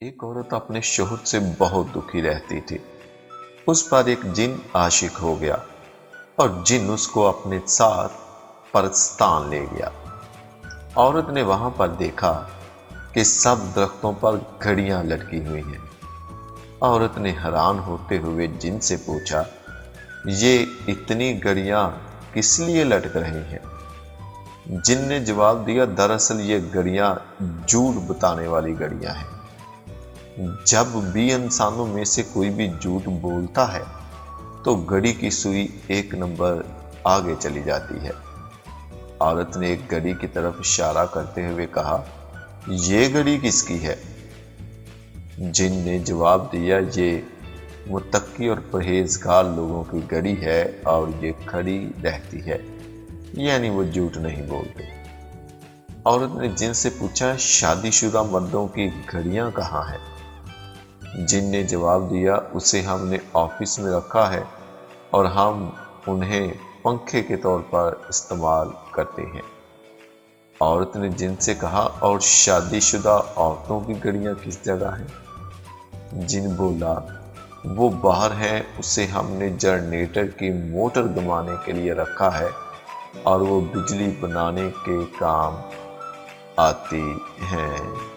एक औरत अपने शौहर से बहुत दुखी रहती थी। उस पर एक जिन आशिक हो गया और जिन उसको अपने साथ परस्तान ले गया। औरत ने वहां पर देखा कि सब दरख्तों पर घड़ियां लटकी हुई हैं। औरत ने हैरान होते हुए जिन से पूछा, ये इतनी घड़ियां किस लिए लटक रही हैं? जिन ने जवाब दिया, दरअसल ये घड़ियां झूठ बताने वाली घड़ियां हैं। जब भी इंसानों में से कोई भी झूठ बोलता है तो घड़ी की सुई एक नंबर आगे चली जाती है। औरत ने एक घड़ी की तरफ इशारा करते हुए कहा, ये घड़ी किसकी है? जिन ने जवाब दिया, ये मुत्तकी और परहेजगार लोगों की घड़ी है और ये खड़ी रहती है, यानी वो झूठ नहीं बोलते। औरत ने जिन से पूछा, शादीशुदा मर्दों की घड़ियां कहाँ हैं? जिन ने जवाब दिया, उसे हमने ऑफिस में रखा है और हम उन्हें पंखे के तौर पर इस्तेमाल करते हैं। औरत ने जिन से कहा, और शादीशुदा औरतों की घड़ियां किस जगह हैं? जिन बोला, वो बाहर है, उसे हमने जनरेटर की मोटर घुमाने के लिए रखा है और वो बिजली बनाने के काम आती हैं।